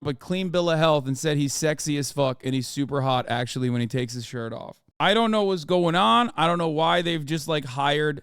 a clean bill of health and said he's sexy as fuck and he's super hot actually when he takes his shirt off. I don't know what's going on. I don't know why they've just like hired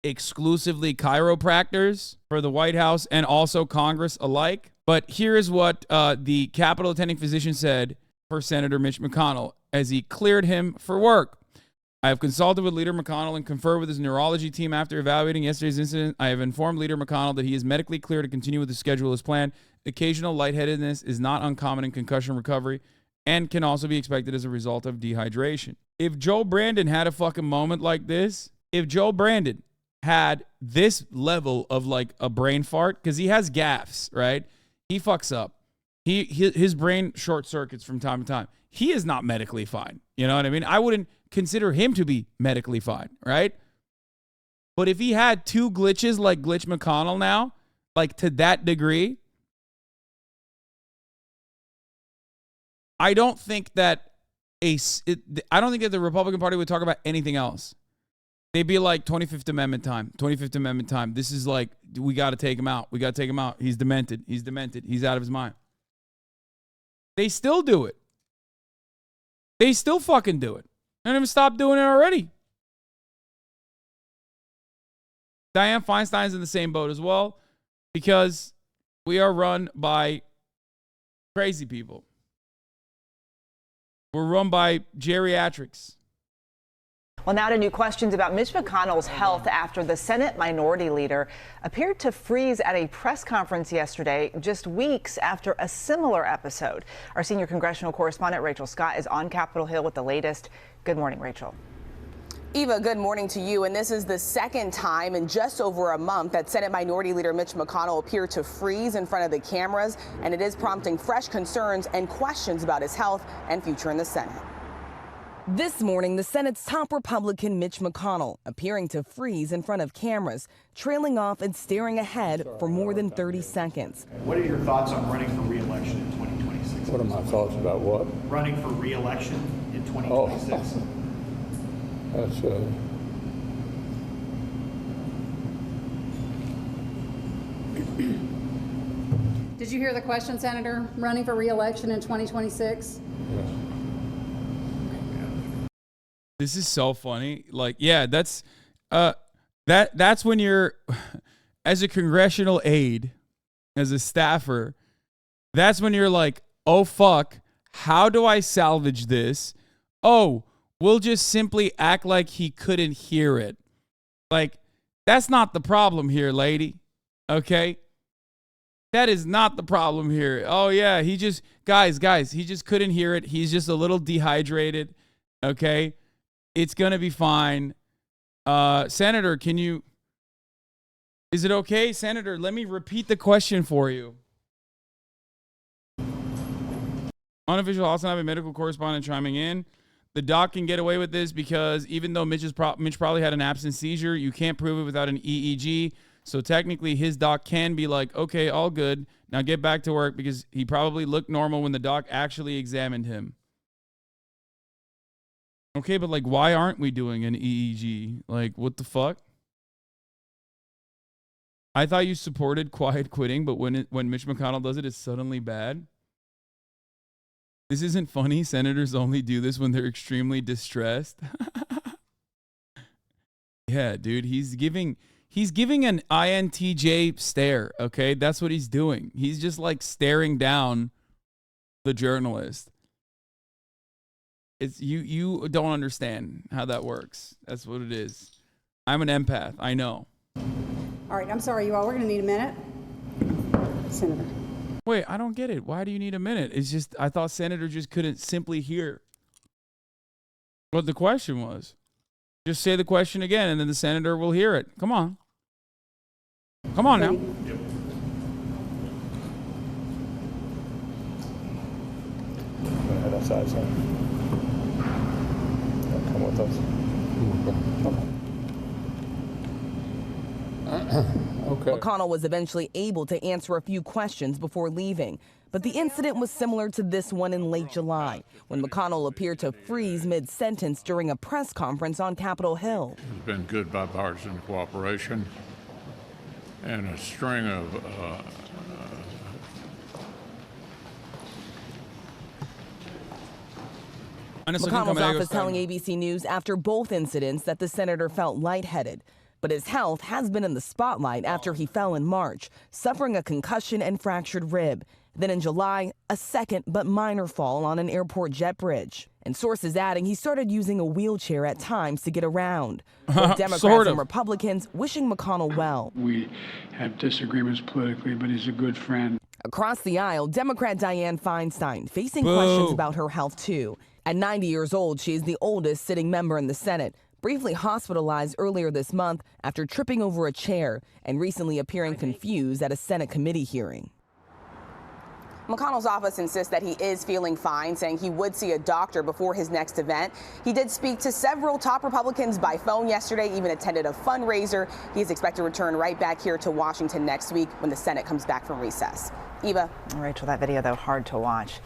exclusively chiropractors for the White House and also Congress alike. But here is what the Capitol attending physician said for Senator Mitch McConnell as he cleared him for work. I have consulted with Leader McConnell and conferred with his neurology team after evaluating yesterday's incident. I have informed Leader McConnell that he is medically clear to continue with the schedule as planned. Occasional lightheadedness is not uncommon in concussion recovery and can also be expected as a result of dehydration. If Joe Brandon had a fucking moment like this, if Joe Brandon had this level of like a brain fart, because he has gaffes, right? He fucks up. His brain short circuits from time to time. He is not medically fine. You know what I mean? I wouldn't consider him to be medically fine, right? But if he had two glitches like Glitch McConnell now, like to that degree, I don't think that the Republican Party would talk about anything else. They'd be like 25th Amendment time, 25th Amendment time. This is like, we got to take him out. We got to take him out. He's demented. He's demented. He's out of his mind. They still do it. They still fucking do it. They don't even stop doing it already. Dianne Feinstein's in the same boat as well because we are run by crazy people. We're run by geriatrics. Well, now to new questions about Mitch McConnell's health after the Senate Minority Leader appeared to freeze at a press conference yesterday, just weeks after a similar episode. Our senior congressional correspondent, Rachel Scott, is on Capitol Hill with the latest. Good morning, Rachel. Eva, good morning to you. And this is the second time in just over a month that Senate Minority Leader Mitch McConnell appeared to freeze in front of the cameras, and it is prompting fresh concerns and questions about his health and future in the Senate. This morning, the Senate's top Republican Mitch McConnell appearing to freeze in front of cameras, trailing off and staring ahead for more than 30 seconds. What are your thoughts on running for re-election in 2026? What are my thoughts about what? Running for re-election in 2026. That's Did you hear the question, Senator? Running for re-election in 2026? yeah. This is so funny. Like, yeah, that's when you're, as a congressional aide, as a staffer, that's when you're like, oh, fuck, how do I salvage this? Oh, we'll just simply act like he couldn't hear it. Like, that's not the problem here, lady. Okay? That is not the problem here. Oh, yeah, he just, guys, he just couldn't hear it. He's just a little dehydrated. Okay? It's going to be fine. Senator, is it okay? Senator, let me repeat the question for you. Unofficial HasanAbi medical correspondent chiming in. The doc can get away with this because even though Mitch probably had an absent seizure, you can't prove it without an EEG. So technically his doc can be like, okay, all good. Now get back to work because he probably looked normal when the doc actually examined him. Okay, but like, why aren't we doing an EEG? Like, what the fuck? I thought you supported quiet quitting, but when Mitch McConnell does it, it's suddenly bad. This isn't funny. Senators only do this when they're extremely distressed. Yeah, dude, he's giving an INTJ stare, okay? That's what he's doing. He's just like staring down the journalist. It's you don't understand how that works. That's what it is. I'm an empath. I know. All right, I'm sorry, you all. We're going to need a minute. Senator. Wait, I don't get it. Why do you need a minute? It's just, I thought Senator just couldn't simply hear what the question was. Just say the question again, and then the Senator will hear it. Come on. Come on now. Yep. Head outside, son. Come with us. Okay. McConnell was eventually able to answer a few questions before leaving. But the incident was similar to this one in late July, when McConnell appeared to freeze mid-sentence during a press conference on Capitol Hill. There's been good bipartisan cooperation and a string of McConnell's office telling ABC News after both incidents that the senator felt lightheaded. But his health has been in the spotlight after he fell in March, suffering a concussion and fractured rib. Then in July, a second but minor fall on an airport jet bridge. And sources adding he started using a wheelchair at times to get around. Both Democrats and Republicans wishing McConnell well. We have disagreements politically, but he's a good friend. Across the aisle, Democrat Dianne Feinstein facing questions about her health too. At 90 years old, she is the oldest sitting member in the Senate, briefly hospitalized earlier this month after tripping over a chair and recently appearing confused at a Senate committee hearing. McConnell's office insists that he is feeling fine, saying he would see a doctor before his next event. He did speak to several top Republicans by phone yesterday, even attended a fundraiser. He is expected to return right back here to Washington next week when the Senate comes back from recess. Eva. Rachel, that video, though, hard to watch.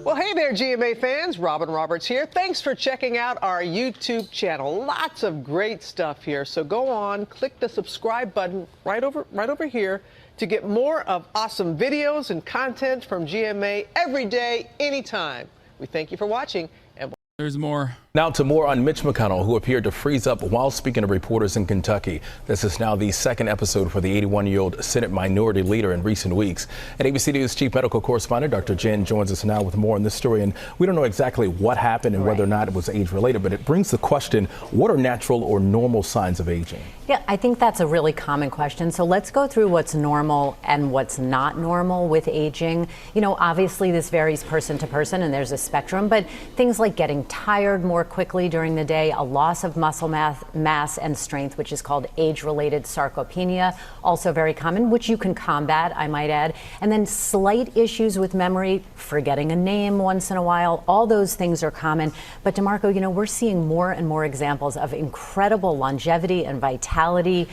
Well, hey there, GMA fans. Robin Roberts here. Thanks for checking out our YouTube channel. Lots of great stuff here. So go on, click the subscribe button right over here to get more of awesome videos and content from GMA every day, anytime. We thank you for watching. And there's more. Now to more on Mitch McConnell, who appeared to freeze up while speaking to reporters in Kentucky. This is now the second episode for the 81-year-old Senate minority leader in recent weeks. And ABC News chief medical correspondent Dr. Jen joins us now with more on this story. And we don't know exactly what happened and whether or not it was age-related, but it brings the question, what are natural or normal signs of aging? Yeah, I think that's a really common question. So let's go through what's normal and what's not normal with aging. You know, obviously this varies person to person and there's a spectrum, but things like getting tired more quickly during the day, a loss of muscle mass and strength, which is called age-related sarcopenia, also very common, which you can combat, I might add. And then slight issues with memory, forgetting a name once in a while, all those things are common. But DeMarco, you know, we're seeing more and more examples of incredible longevity and vitality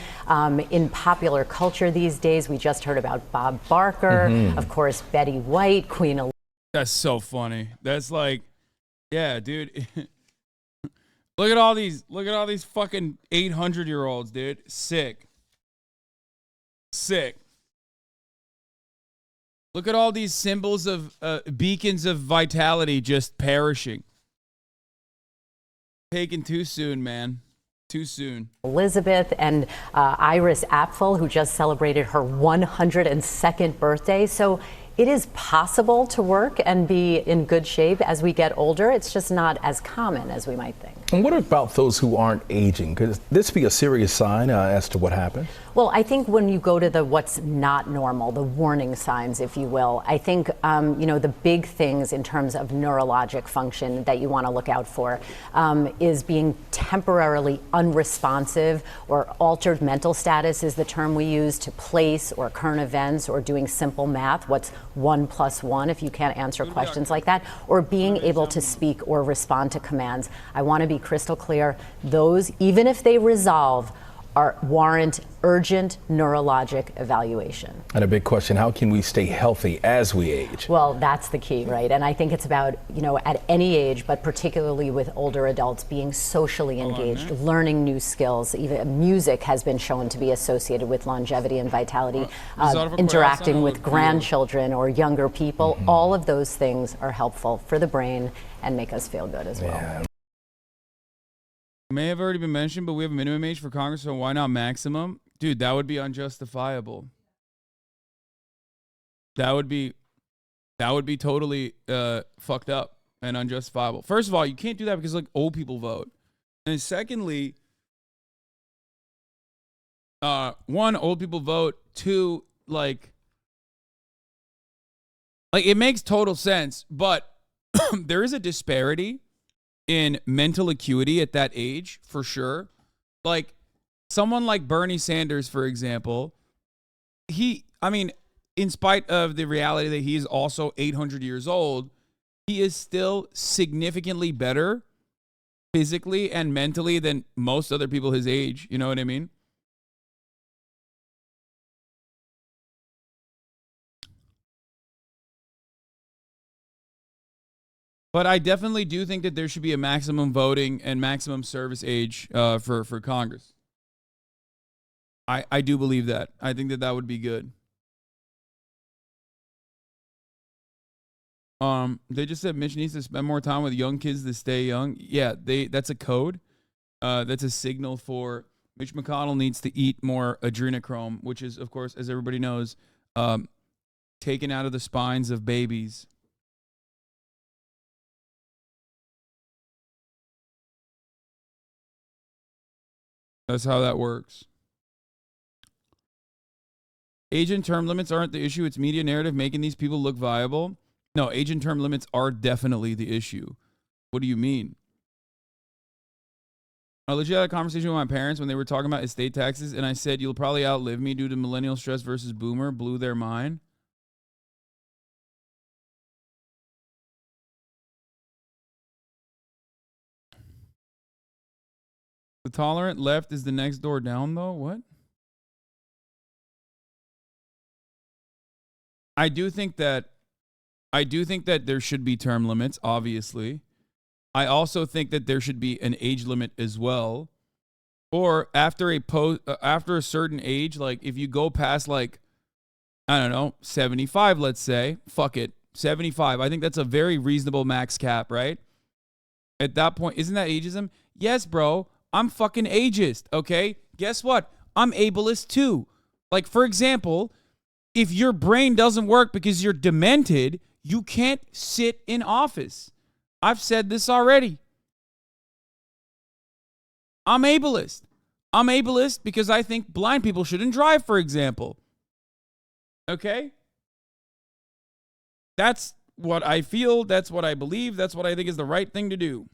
in popular culture these days. We just heard about Bob Barker, of course, Betty White, Queen Elizabeth. That's so funny. That's like, yeah, dude. Look at all these fucking 800-year-olds, dude. Sick. Look at all these symbols of beacons of vitality just perishing. Taken too soon, man. Too soon. Elizabeth and Iris Apfel, who just celebrated her 102nd birthday. So it is possible to work and be in good shape as we get older. It's just not as common as we might think. And what about those who aren't aging? Could this be a serious sign as to what happened? Well, I think when you go to the what's not normal, the warning signs, if you will, I think, you know, the big things in terms of neurologic function that you want to look out for is being temporarily unresponsive, or altered mental status is the term we use, to place or current events, or doing simple math, what's 1 + 1 if you can't answer questions like that, or being able to speak or respond to commands. I want to be crystal clear, those, even if they resolve, warrant urgent neurologic evaluation. And a big question, how can we stay healthy as we age? Well, that's the key, right? And I think it's about, you know, at any age, but particularly with older adults, being socially engaged, learning new skills. Even music has been shown to be associated with longevity and vitality. Interacting with grandchildren or younger people, all of those things are helpful for the brain and make us feel good as well. Yeah. May have already been mentioned, but we have a minimum age for Congress, so why not maximum? Dude, that would be unjustifiable. That would be totally fucked up and unjustifiable. First of all, you can't do that because like old people vote. And secondly, one, old people vote. Two, like it makes total sense, but there is a disparity in mental acuity at that age, for sure. Like someone like Bernie Sanders, for example, in spite of the reality that he is also 800 years old, he is still significantly better physically and mentally than most other people his age. You know what I mean? But I definitely do think that there should be a maximum voting and maximum service age for Congress. I do believe that. I think that would be good. They just said Mitch needs to spend more time with young kids to stay young. Yeah, that's a code. That's a signal for Mitch McConnell needs to eat more adrenochrome, which is, of course, as everybody knows, taken out of the spines of babies. That's how that works. Age and term limits aren't the issue. It's media narrative making these people look viable. No, age and term limits are definitely the issue. What do you mean? I legit had a conversation with my parents when they were talking about estate taxes, and I said, you'll probably outlive me due to millennial stress versus boomer. Blew their mind. The tolerant left is the next door down, though? What? I do think that there should be term limits, obviously. I also think that there should be an age limit as well. Or after a certain age, like if you go past like, I don't know, 75, let's say, fuck it, 75. I think that's a very reasonable max cap, right? At that point, isn't that ageism? Yes, bro. I'm fucking ageist, okay? Guess what? I'm ableist too. Like, for example, if your brain doesn't work because you're demented, you can't sit in office. I've said this already. I'm ableist. I'm ableist because I think blind people shouldn't drive, for example. Okay? That's what I feel. That's what I believe. That's what I think is the right thing to do.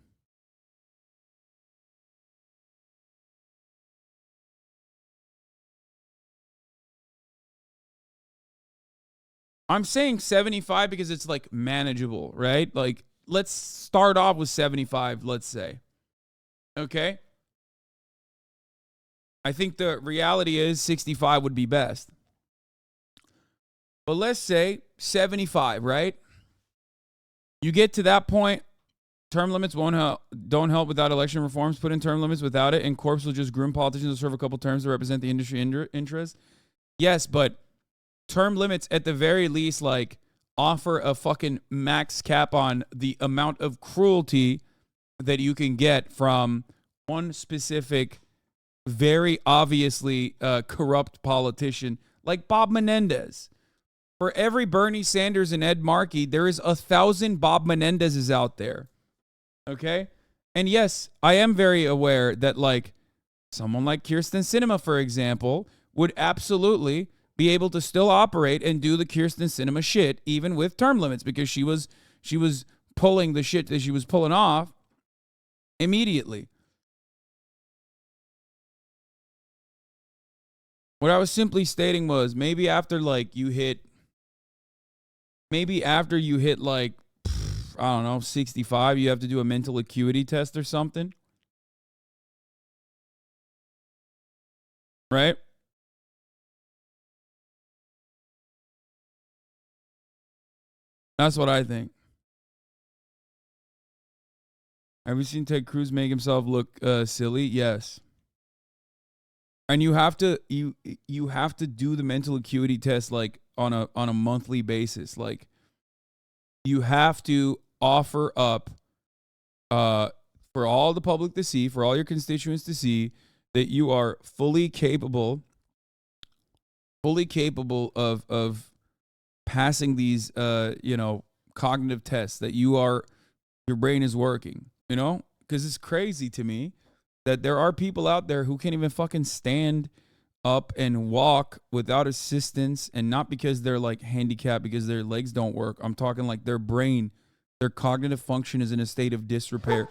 I'm saying 75 because it's like manageable, right? Like, let's start off with 75, let's say. Okay? I think the reality is 65 would be best. But let's say 75, right? You get to that point, term limits don't help without election reforms. Put in term limits without it, and corps will just groom politicians to serve a couple terms to represent the industry interest. Yes, but term limits at the very least, like, offer a fucking max cap on the amount of cruelty that you can get from one specific, very obviously corrupt politician like Bob Menendez. For every Bernie Sanders and Ed Markey, there is 1,000 Bob Menendezes out there. Okay? And yes, I am very aware that, like, someone like Kyrsten Sinema, for example, would absolutely be able to still operate and do the Kyrsten Sinema shit even with term limits, because she was pulling the shit that she was pulling off immediately. What I was simply stating was maybe after you hit like, I don't know, 65, you have to do a mental acuity test or something. Right? That's what I think. Have you seen Ted Cruz make himself look silly? Yes. And you have to do the mental acuity test like on a monthly basis. Like, you have to offer up for all the public to see, for all your constituents to see, that you are fully capable of passing these cognitive tests, that your brain is working, because it's crazy to me that there are people out there who can't even fucking stand up and walk without assistance, and not because they're like handicapped, because their legs don't work. I'm talking like their brain, their cognitive function is in a state of disrepair.